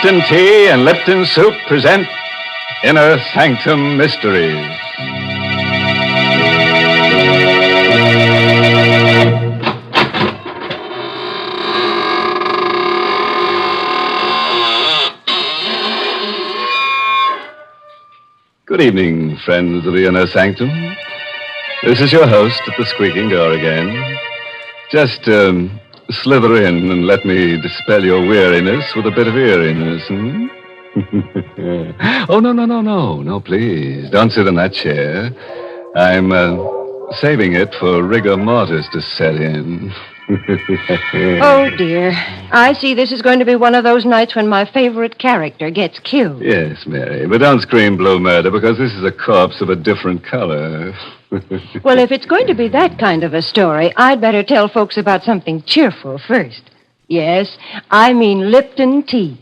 Lipton Tea and Lipton Soup present Inner Sanctum Mysteries. Good evening, friends of the Inner Sanctum. This is your host at the Squeaking Door again. Just, slither in and let me dispel your weariness with a bit of eeriness, Oh, no, please. Don't sit in that chair. I'm, saving it for rigor mortis to set in. Oh, dear. I see this is going to be one of those nights when my favorite character gets killed. Yes, Mary, but don't scream blue murder because this is a corpse of a different color. Well, if it's going to be that kind of a story, I'd better tell folks about something cheerful first. Yes, I mean Lipton tea.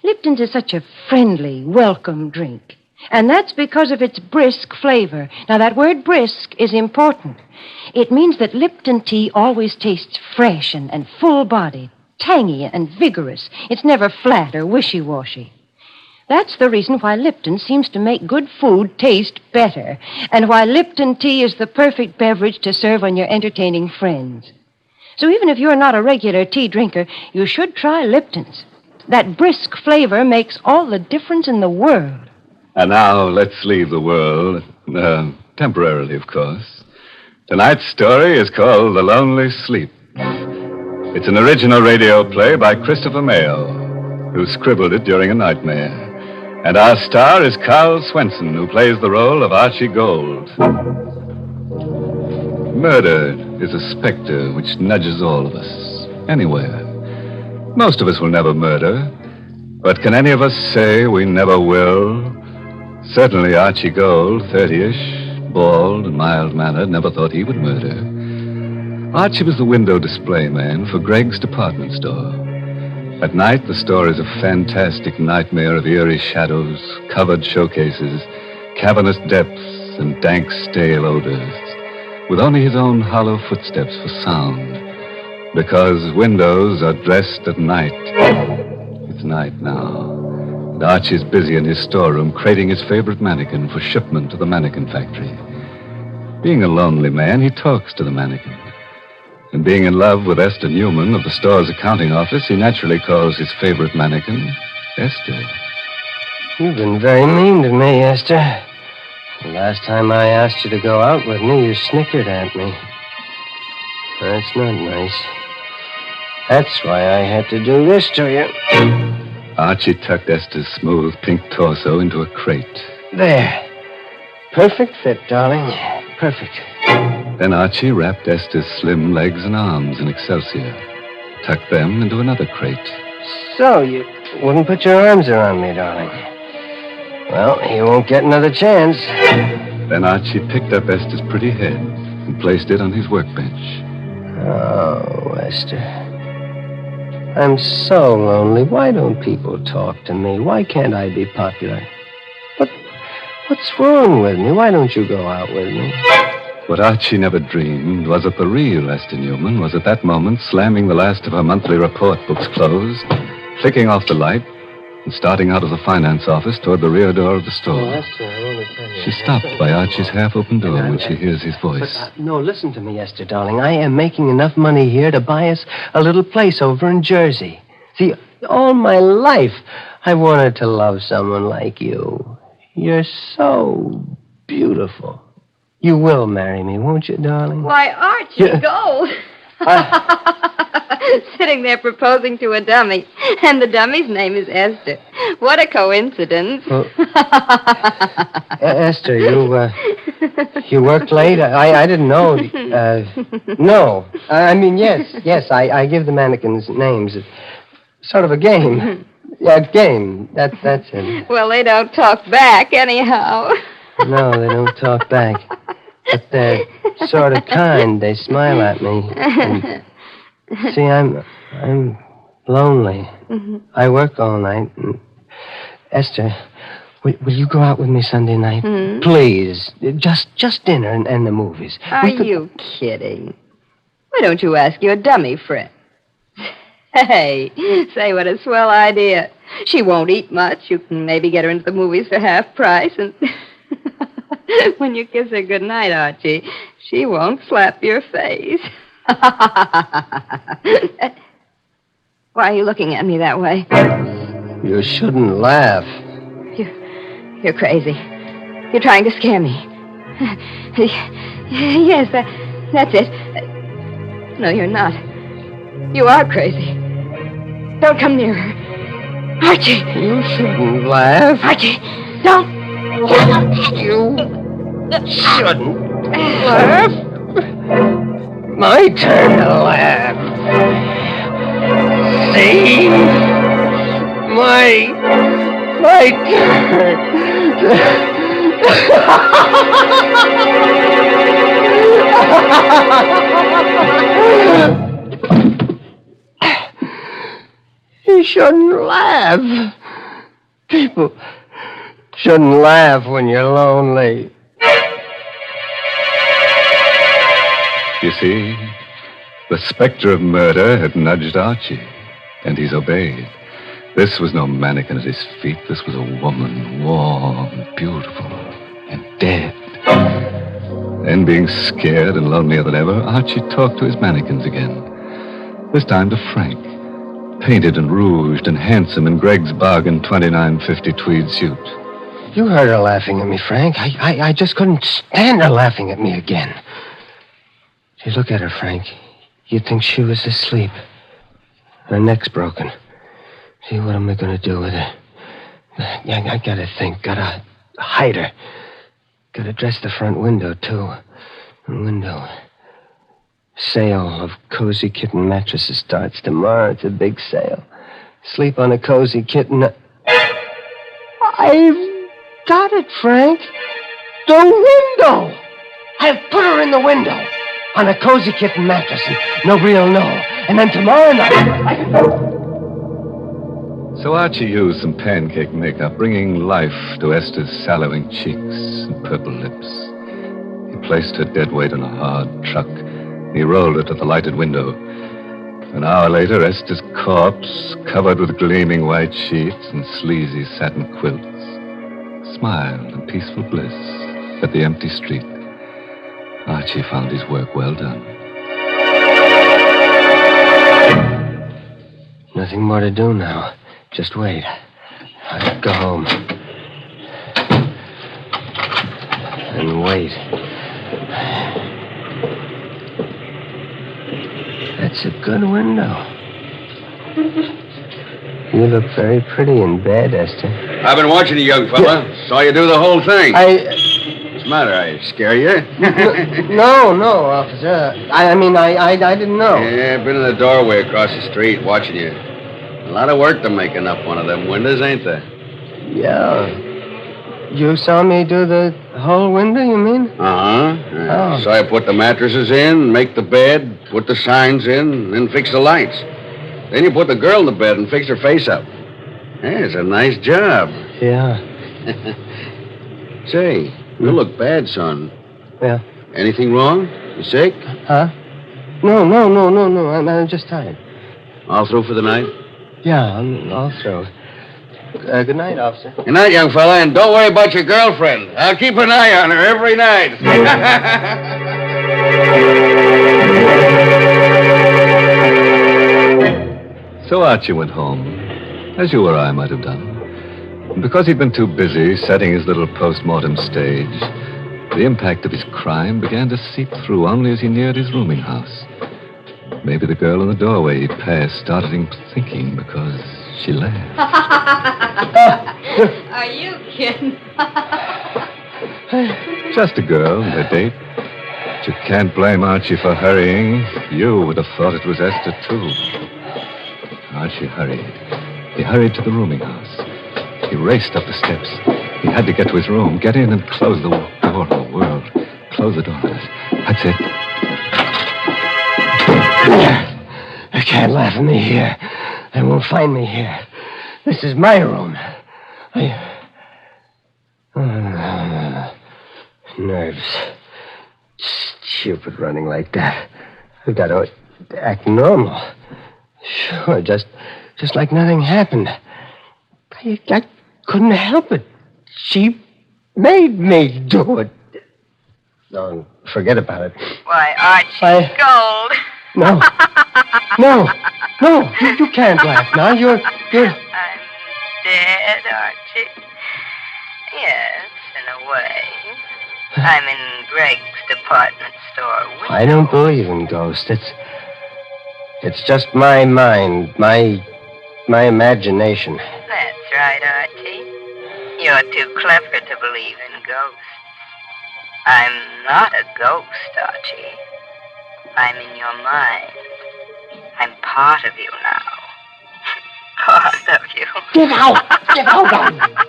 Lipton's is such a friendly, welcome drink. And that's because of its brisk flavor. Now, that word brisk is important. It means that Lipton tea always tastes fresh and full-bodied, tangy and vigorous. It's never flat or wishy-washy. That's the reason why Lipton seems to make good food taste better, and why Lipton tea is the perfect beverage to serve when you're entertaining friends. So even if you're not a regular tea drinker, you should try Lipton's. That brisk flavor makes all the difference in the world. And now let's leave the world, temporarily, of course. Tonight's story is called The Lonely Sleep. It's an original radio play by Christopher Mayo, who scribbled it during a nightmare. And our star is Carl Swenson, who plays the role of Archie Gold. Murder is a specter which nudges all of us, anywhere. Most of us will never murder, but can any of us say we never will? Certainly Archie Gold, 30-ish, bald and mild-mannered, never thought he would murder. Archie was the window display man for Greg's department store. At night, the store is a fantastic nightmare of eerie shadows, covered showcases, cavernous depths, and dank, stale odors, with only his own hollow footsteps for sound, because windows are dressed at night. It's night now. And Archie's busy in his storeroom crating his favorite mannequin for shipment to the mannequin factory. Being a lonely man, he talks to the mannequin. And being in love with Esther Newman of the store's accounting office, he naturally calls his favorite mannequin Esther. You've been very mean to me, Esther. The last time I asked you to go out with me, you snickered at me. That's not nice. That's why I had to do this to you. Archie tucked Esther's smooth pink torso into a crate. There. Perfect fit, darling. Perfect. Then Archie wrapped Esther's slim legs and arms in excelsior, tucked them into another crate. So, you wouldn't put your arms around me, darling. Well, you won't get another chance. Then Archie picked up Esther's pretty head and placed it on his workbench. Oh, Esther. I'm so lonely. Why don't people talk to me? Why can't I be popular? What's wrong with me? Why don't you go out with me? What Archie never dreamed was that the real Esther Newman was at that moment slamming the last of her monthly report books closed, flicking off the light, and starting out of the finance office toward the rear door of the store. Oh, Esther, I want to tell you. She stopped by Archie's half-open door when she hears his voice. No, listen to me, Esther, darling. I am making enough money here to buy us a little place over in Jersey. See, all my life, I wanted to love someone like you. You're so beautiful. You will marry me, won't you, darling? Why, Archie, go. Sitting there proposing to a dummy, and the dummy's name is Esther. What a coincidence. Well, Esther, you worked late? I didn't know. No. I mean, yes, I give the mannequins names. It's sort of a game. Yeah, game. That's it. Well, they don't talk back anyhow. No, they don't talk back. But they're sort of kind. They smile at me. And, see, I'm lonely. Mm-hmm. I work all night. And Esther, will you go out with me Sunday night? Mm-hmm. Please. Just dinner and the movies. Are you kidding? Why don't you ask your dummy friend? Hey, say what a swell idea. She won't eat much. You can maybe get her into the movies for half price, and when you kiss her goodnight, Archie, she won't slap your face. Why are you looking at me that way? You shouldn't laugh. You're crazy. You're trying to scare me. Yes, that's it. No, you're not. You are crazy. Don't come near her. Archie! You shouldn't laugh. Archie, don't! You shouldn't laugh. My turn to laugh. See? My turn. You shouldn't laugh. People shouldn't laugh when you're lonely. You see, the specter of murder had nudged Archie, and he's obeyed. This was no mannequin at his feet. This was a woman, warm, beautiful, and dead. Then, being scared and lonelier than ever, Archie talked to his mannequins again. This time to Frank, painted and rouged and handsome in Greg's bargain $29.50 tweed suit. You heard her laughing at me, Frank. I just couldn't stand her laughing at me again. See, look at her, Frank. You'd think she was asleep. Her neck's broken. See, what am I going to do with her? I gotta think. Gotta hide her. Gotta dress the front window, too. The window. Sale of cozy kitten mattresses starts tomorrow. It's a big sale. Sleep on a cozy kitten. I've got it, Frank. The window! I've put her in the window on a cozy kitten mattress, and nobody will know. And then tomorrow night... So Archie used some pancake makeup, bringing life to Esther's sallowing cheeks and purple lips. He placed her dead weight on a hard truck. He rolled her to the lighted window. An hour later, Esther's corpse, covered with gleaming white sheets and sleazy satin quilts, smiled in peaceful bliss at the empty street. Archie found his work well done. Nothing more to do now. Just wait. I'll go home. And wait. That's a good window. You look very pretty in bed, Esther. I've been watching you, young fella. Saw you do the whole thing. What's the matter? I scare you? No, officer. I didn't know. Yeah, I've been in the doorway across the street watching you. A lot of work to making up one of them windows, ain't there? Yeah. You saw me do the whole window, you mean? Uh-huh. Yeah. Saw you put the mattresses in, make the bed, put the signs in, and then fix the lights. Then you put the girl in the bed and fix her face up. Yeah, it's a nice job. Yeah. Say, you look bad, son. Yeah. Anything wrong? You sick? Huh? No. I'm just tired. All through for the night? Yeah, I'm all through. Good night, officer. Good night, young fella, and don't worry about your girlfriend. I'll keep an eye on her every night. So Archie went home, as you or I might have done. And because he'd been too busy setting his little post-mortem stage, the impact of his crime began to seep through only as he neared his rooming house. Maybe the girl in the doorway he'd passed started him thinking because she laughed. Are you kidding? Just a girl, a date. But you can't blame Archie for hurrying. You would have thought it was Esther, too. Archie hurried. He hurried to the rooming house. He raced up the steps. He had to get to his room, get in and close the door of the world. Close the door. That's it. They can't laugh at me here. They won't find me here. This is my room. Nerves. Stupid running like that. I've got to act normal. Sure, just like nothing happened. I couldn't help it. She made me do it. No, forget about it. Why, Archie, gold. No. No, you can't laugh now. You're... I'm dead, Archie. Yes, in a way. I'm in Greg's department store window. I don't believe in ghosts. It's just my mind, my imagination. That's right, Archie. You're too clever to believe in ghosts. I'm not a ghost, Archie. I'm in your mind. I'm part of you now. Part of you. Get out! I'll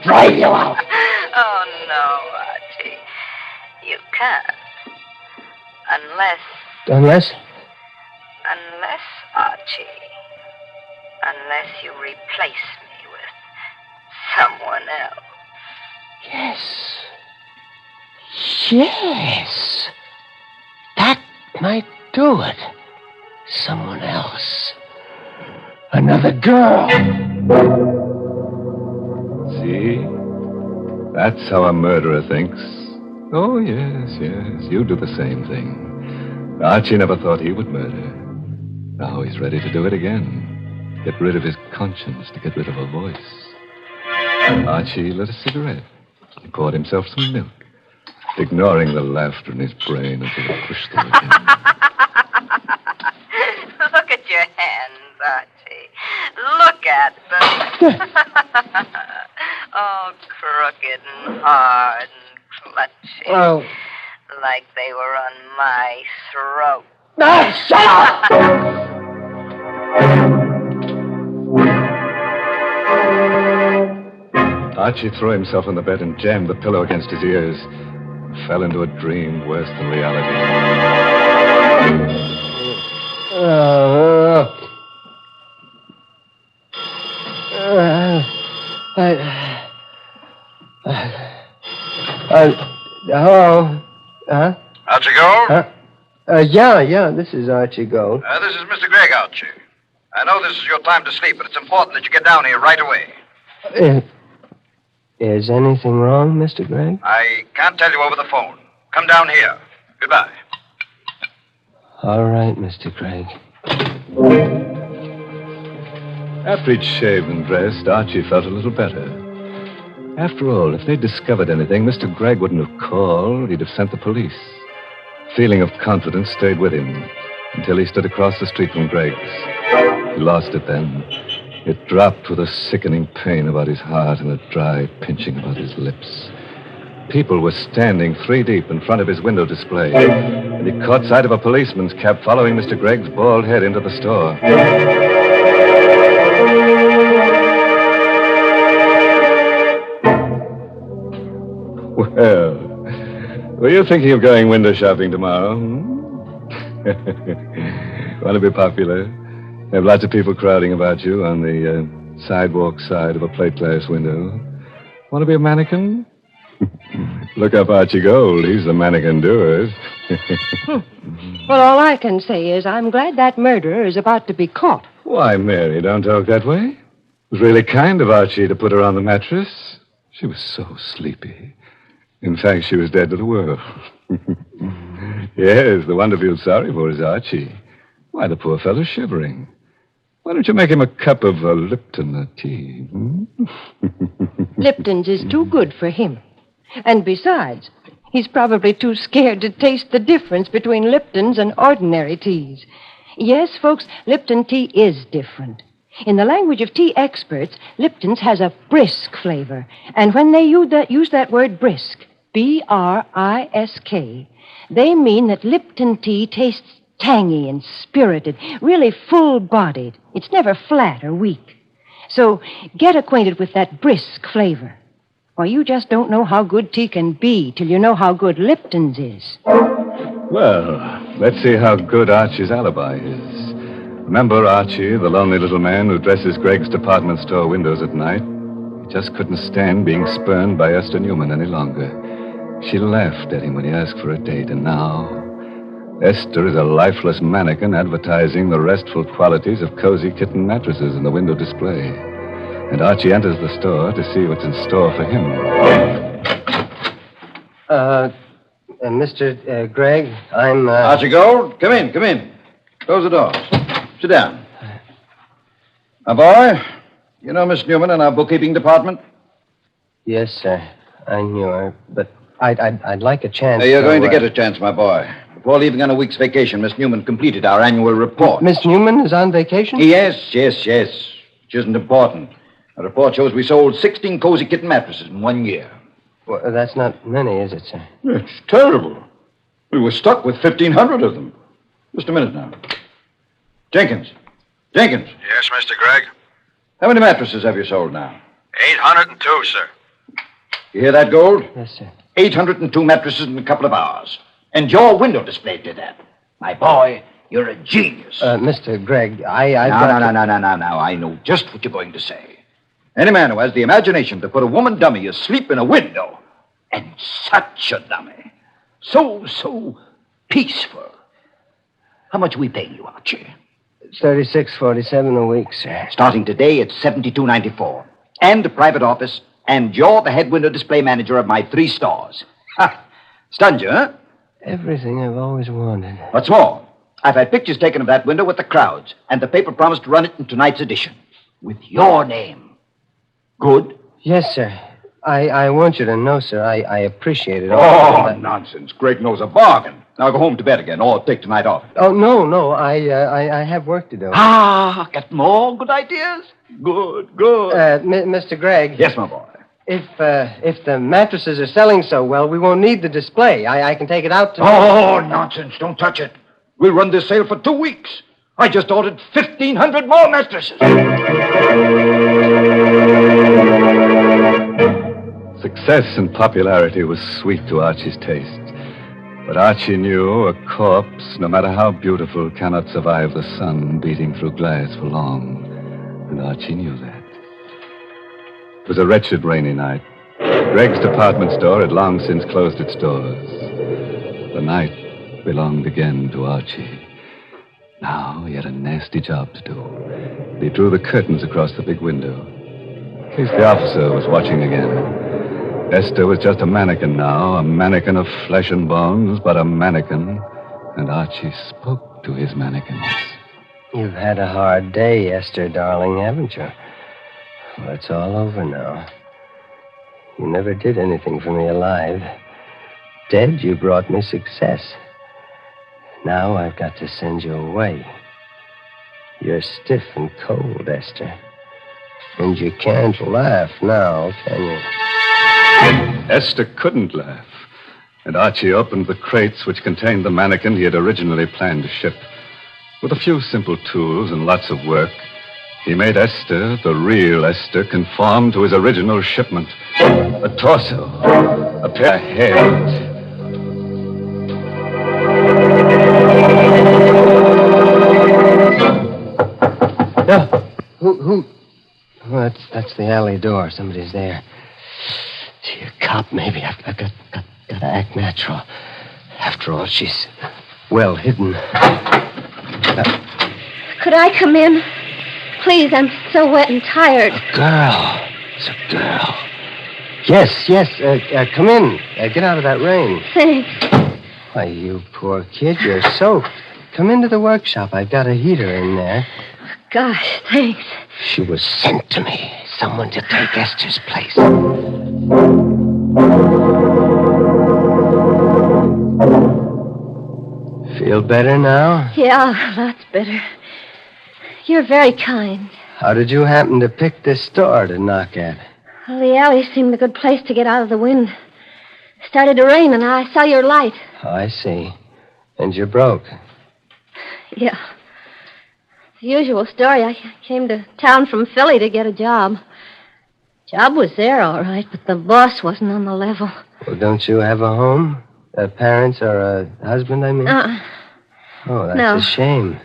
drive you out. Oh, no, Archie. You can't. Unless, Archie. Unless you replace me with someone else. Yes. That might do it. Someone else. Another girl. See? That's how a murderer thinks. Oh, yes. You do the same thing. Archie never thought he would murder. Now he's ready to do it again. Get rid of his conscience to get rid of a voice. Archie lit a cigarette. He poured himself some milk, ignoring the laughter in his brain until it pushed through again. Look at your hands, Archie. Look at them. Oh, crooked and hard and clutching. Oh. Like they were on my throat. No, shut up! Archie threw himself on the bed and jammed the pillow against his ears. Fell into a dream worse than reality. Hello? Huh? Archie Gold? Yeah, this is Archie Gold. This is Mr. Gregg, Archie. I know this is your time to sleep, but it's important that you get down here right away. Is anything wrong, Mr. Gregg? I can't tell you over the phone. Come down here. Goodbye. All right, Mr. Gregg. After he'd shaved and dressed, Archie felt a little better. After all, if they'd discovered anything, Mr. Gregg wouldn't have called. He'd have sent the police. Feeling of confidence stayed with him until he stood across the street from Gregg's. He lost it then. It dropped with a sickening pain about his heart and a dry pinching about his lips. People were standing 3 deep in front of his window display, and he caught sight of a policeman's cab following Mr. Gregg's bald head into the store. Well, were you thinking of going window shopping tomorrow? Want to be popular? Have lots of people crowding about you on the sidewalk side of a plate glass window. Want to be a mannequin? Look up Archie Gold. He's the mannequin doer. Well, all I can say is I'm glad that murderer is about to be caught. Why, Mary, don't talk that way. It was really kind of Archie to put her on the mattress. She was so sleepy. In fact, she was dead to the world. Yes, the one to feel sorry for is Archie. Why, the poor fellow's shivering. Why don't you make him a cup of Lipton tea? Lipton's is too good for him. And besides, he's probably too scared to taste the difference between Lipton's and ordinary teas. Yes, folks, Lipton tea is different. In the language of tea experts, Lipton's has a brisk flavor. And when they use that word brisk, B-R-I-S-K, they mean that Lipton tea tastes tangy and spirited, really full-bodied. It's never flat or weak. So get acquainted with that brisk flavor. Or you just don't know how good tea can be till you know how good Lipton's is. Well, let's see how good Archie's alibi is. Remember Archie, the lonely little man who dresses Gregg's department store windows at night? He just couldn't stand being spurned by Esther Newman any longer. She laughed at him when he asked for a date, and now Esther is a lifeless mannequin advertising the restful qualities of cozy kitten mattresses in the window display. And Archie enters the store to see what's in store for him. Mr. Gregg, I'm, Archie Gold, come in. Close the doors. Sit down. My boy, you know Miss Newman in our bookkeeping department? Yes, sir. I knew her, but I'd like a chance. You're going to get a chance, my boy. Before leaving on a week's vacation, Miss Newman completed our annual report. Miss Newman is on vacation? Yes. Which isn't important. The report shows we sold 16 cozy kitten mattresses in 1 year. Well, that's not many, is it, sir? It's terrible. We were stuck with 1,500 of them. Just a minute now. Jenkins. Yes, Mr. Gregg? How many mattresses have you sold now? 802, sir. You hear that, Gold? Yes, sir. 802 mattresses in a couple of hours. And your window display did that. My boy, you're a genius. Mr. Gregg, I know just what you're going to say. Any man who has the imagination to put a woman dummy asleep in a window, and such a dummy, so peaceful. How much are we paying you, Archie? $36.47 a week, sir. Starting today, it's $72.94. And a private office, and you're the head window display manager of my 3 stores. Ha! Stunned you, huh? Everything I've always wanted. What's more, I've had pictures taken of that window with the crowds, and the paper promised to run it in tonight's edition. With your name. Good? Yes, sir. I want you to know, sir, I appreciate it. Oh, nonsense. Greg knows a bargain. Now go home to bed again, or take tonight off. Oh, no. I have work to do. Got more good ideas? Good. Mr. Gregg. Yes, my boy. If the mattresses are selling so well, we won't need the display. I can take it out to... Oh, nonsense. Don't touch it. We'll run this sale for 2 weeks. I just ordered 1,500 more mattresses. Success and popularity was sweet to Archie's taste. But Archie knew a corpse, no matter how beautiful, cannot survive the sun beating through glass for long. And Archie knew that. It was a wretched rainy night. Gregg's department store had long since closed its doors. The night belonged again to Archie. Now he had a nasty job to do. He drew the curtains across the big window. In case the officer was watching again. Esther was just a mannequin now, a mannequin of flesh and bones, but a mannequin. And Archie spoke to his mannequins. You've had a hard day, Esther, darling, haven't you? Well, it's all over now. You never did anything for me alive. Dead, you brought me success. Now I've got to send you away. You're stiff and cold, Esther. And you can't laugh now, can you? Esther couldn't laugh. And Archie opened the crates which contained the mannequin he had originally planned to ship. With a few simple tools and lots of work, he made Esther, the real Esther, conform to his original shipment. A torso, a pair of hands. No. Who? Well, that's the alley door. Somebody's there. Gee, a cop, maybe. I've got to act natural. After all, she's well hidden. Could I come in? Please, I'm so wet and tired. A girl. It's a girl. Yes. Come in. Get out of that rain. Thanks. Why, you poor kid, you're soaked. Come into the workshop. I've got a heater in there. Gosh, thanks. She was sent to me. Someone to take Esther's place. Feel better now? Yeah, lots better. You're very kind. How did you happen to pick this store to knock at? Well, the alley seemed a good place to get out of the wind. It started to rain, and I saw your light. Oh, I see. And you're broke. Yeah. The usual story. I came to town from Philly to get a job. Job was there, all right, but the boss wasn't on the level. Well, don't you have a home? Parents or a husband, I mean? Oh, that's No. a shame.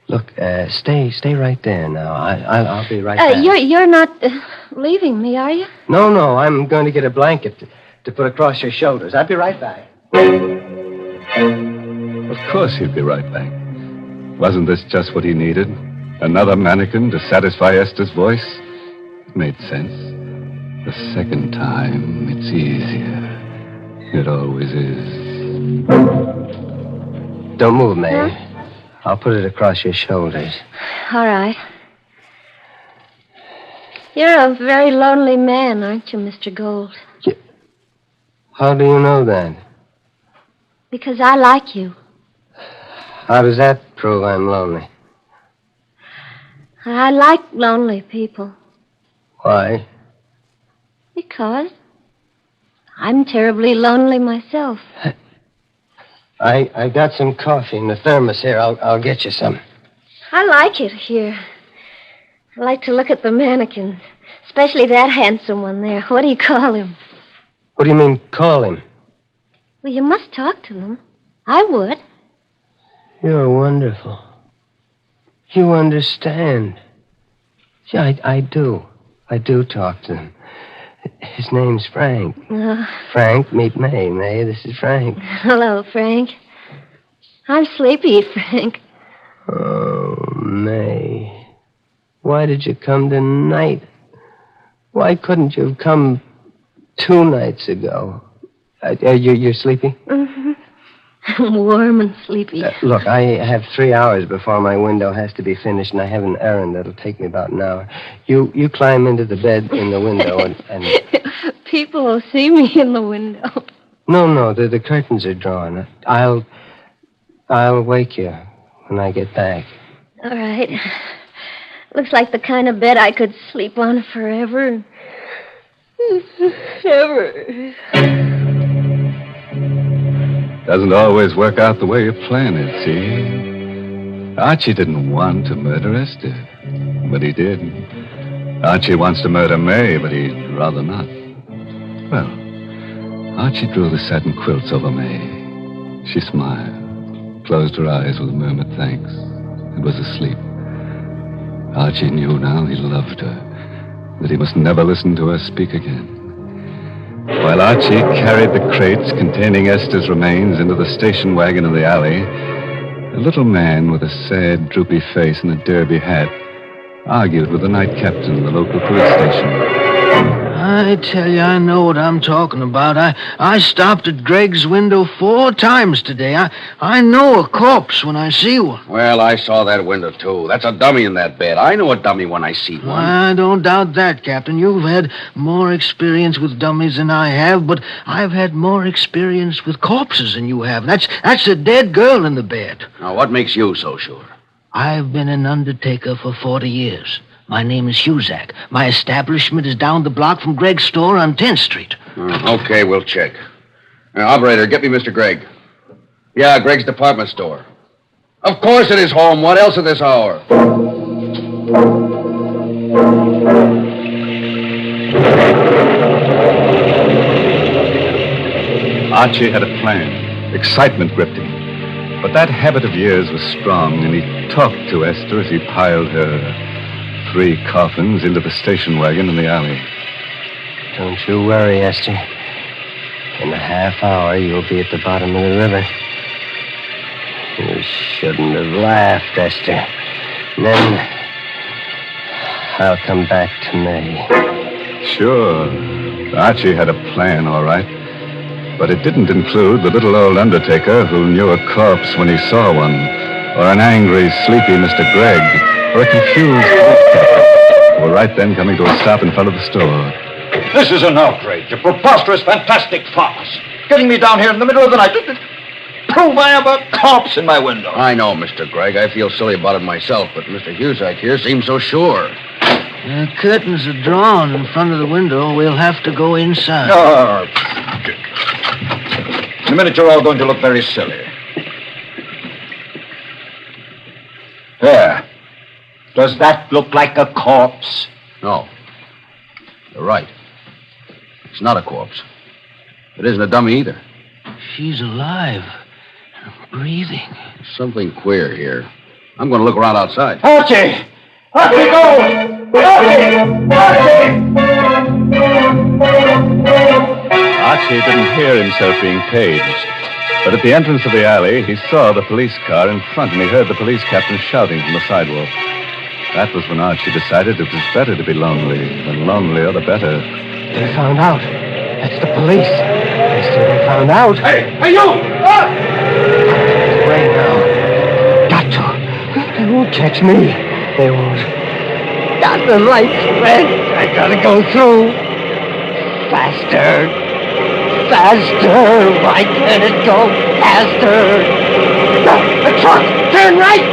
Look, stay right there now. I'll be right back. You're not leaving me, are you? No, I'm going to get a blanket to put across your shoulders. I'll be right back. Of course he'd be right back. Wasn't this just what he needed? Another mannequin to satisfy Esther's voice? It made sense. The second time, it's easier. It always is. Don't move, May. Huh? I'll put it across your shoulders. All right. You're a very lonely man, aren't you, Mr. Gold? How do you know that? Because I like you. How does that prove I'm lonely? I like lonely people. Why? Because I'm terribly lonely myself. I got some coffee in the thermos here. I'll get you some. I like it here. I like to look at the mannequins, especially that handsome one there. What do you call him? What do you mean, call him? Well, you must talk to them. I would. You're wonderful. You understand. See, I do. I do talk to him. His name's Frank. Frank, meet May. May, this is Frank. Hello, Frank. I'm sleepy, Frank. Oh, May. Why did you come tonight? Why couldn't you have come 2 nights ago? You're sleepy? Mm-hmm. I'm warm and sleepy. Look, I have 3 hours before my window has to be finished, and I have an errand that'll take me about an hour. You climb into the bed in the window and... People will see me in the window. No, the curtains are drawn. I'll wake you when I get back. All right. Looks like the kind of bed I could sleep on forever. Ever. Doesn't always work out the way you plan it, see? Archie didn't want to murder Esther, but he did. Archie wants to murder May, but he'd rather not. Well, Archie drew the satin quilts over May. She smiled, closed her eyes with a murmured thanks, and was asleep. Archie knew now he loved her, that he must never listen to her speak again. While Archie carried the crates containing Esther's remains into the station wagon in the alley, a little man with a sad, droopy face and a derby hat argued with the night captain of the local police station. I tell you, I know what I'm talking about. I stopped at Greg's window 4 times today. I know a corpse when I see one. Well, I saw that window, too. That's a dummy in that bed. I know a dummy when I see one. I don't doubt that, Captain. You've had more experience with dummies than I have, but I've had more experience with corpses than you have. That's a dead girl in the bed. Now, what makes you so sure? I've been an undertaker for 40 years. My name is Huzak. My establishment is down the block from Greg's store on 10th Street. Okay, we'll check. Operator, get me Mr. Gregg. Yeah, Greg's department store. Of course it is home. What else at this hour? Archie had a plan. Excitement gripped him. But that habit of years was strong, and he talked to Esther as he piled her 3 coffins into the station wagon in the alley. Don't you worry, Esther. In a half hour, you'll be at the bottom of the river. You shouldn't have laughed, Esther. And then I'll come back to May. Sure. Archie had a plan, all right. But it didn't include the little old undertaker who knew a corpse when he saw one, or an angry, sleepy Mr. Gregg, or a confused who were right then coming to a stop in front of the store. This is an outrage, a preposterous, fantastic farce. Getting me down here in the middle of the night to prove I have a corpse in my window. I know, Mr. Gregg. I feel silly about it myself, but Mr. Huzak here seems so sure. The curtains are drawn in front of the window. We'll have to go inside. In a minute, you're all going to look very silly. There. Does that look like a corpse? No. You're right. It's not a corpse. It isn't a dummy either. She's alive. Breathing. Something queer here. I'm going to look around outside. Archie! Archie, go! Archie! Archie! Archie didn't hear himself being paged. But at the entrance of the alley, he saw the police car in front, and he heard the police captain shouting from the sidewalk. That was when Archie decided it was better to be lonely. The lonelier, the better. They found out. That's the police. They said they found out. Hey, you! Right now. Got to. They won't catch me. They won't. Got the lights red. I gotta go through. Faster. Faster! Why can't it go faster? The truck! Turn right!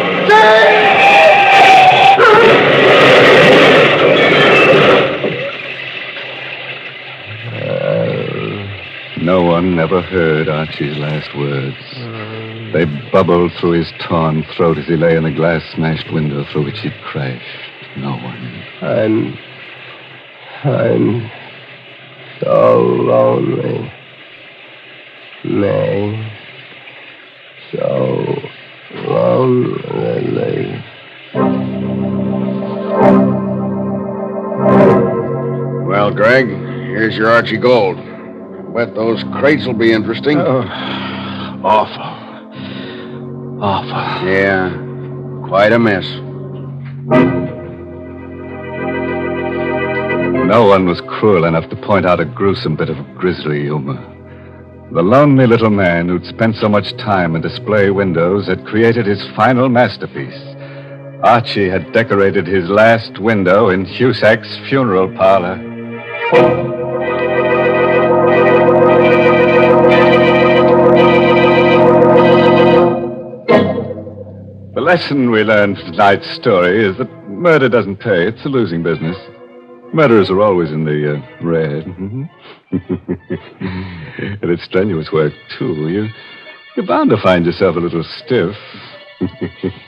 No one ever heard Archie's last words. They bubbled through his torn throat as he lay in the glass-smashed window through which he'd crashed. No one. I'm so lonely. May. So lonely. Well, Greg, here's your Archie Gold. Bet those crates will be interesting. Awful. Yeah, quite a mess. No one was cruel enough to point out a gruesome bit of grisly humor. The lonely little man who'd spent so much time in display windows had created his final masterpiece. Archie had decorated his last window in Husak's funeral parlor. The lesson we learned from tonight's story is that murder doesn't pay. It's a losing business. Murderers are always in the red. And it's strenuous work, too. You're bound to find yourself a little stiff.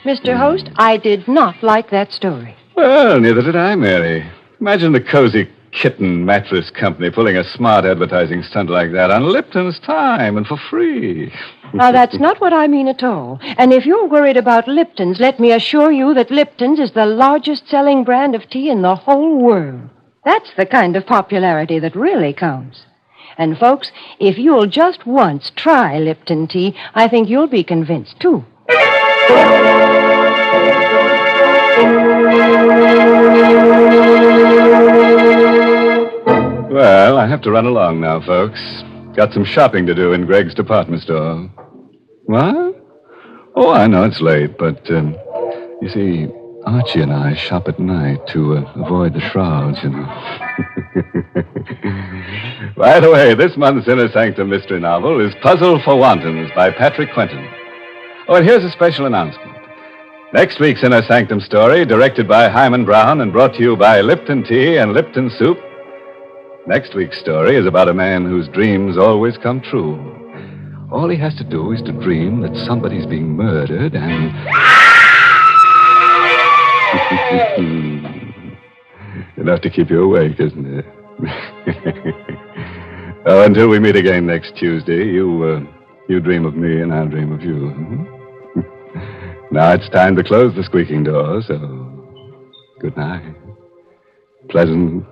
Mr. Host, I did not like that story. Well, neither did I, Mary. Imagine the Cozy Kitten Mattress Company pulling a smart advertising stunt like that on Lipton's time and for free. Now, that's not what I mean at all. And if you're worried about Lipton's, let me assure you that Lipton's is the largest selling brand of tea in the whole world. That's the kind of popularity that really counts. And, folks, if you'll just once try Lipton tea, I think you'll be convinced, too. Well, I have to run along now, folks. Got some shopping to do in Greg's department store. What? Oh, I know it's late, but, you see, Archie and I shop at night to avoid the shrouds, you know. By the way, this month's Inner Sanctum mystery novel is Puzzle for Wantons by Patrick Quentin. Oh, and here's a special announcement. Next week's Inner Sanctum story, directed by Himan Brown and brought to you by Lipton Tea and Lipton Soup. Next week's story is about a man whose dreams always come true. All he has to do is to dream that somebody's being murdered and... Enough to keep you awake, isn't it? Oh, until we meet again next Tuesday, you dream of me and I'll dream of you. Now it's time to close the squeaking door, so good night. Pleasant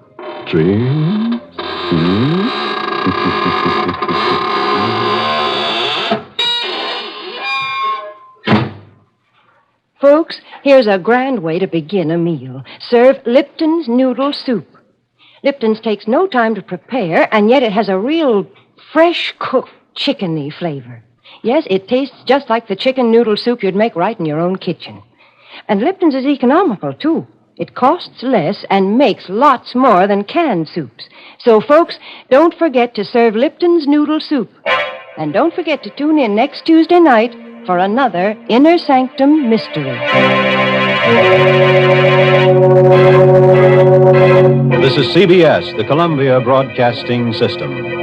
dreams. Folks, here's a grand way to begin a meal. Serve Lipton's noodle soup. Lipton's takes no time to prepare, and yet it has a real fresh-cooked chickeny flavor. Yes, it tastes just like the chicken noodle soup you'd make right in your own kitchen. And Lipton's is economical, too. It costs less and makes lots more than canned soups. So, folks, don't forget to serve Lipton's noodle soup. And don't forget to tune in next Tuesday night for another Inner Sanctum mystery. This is CBS, the Columbia Broadcasting System.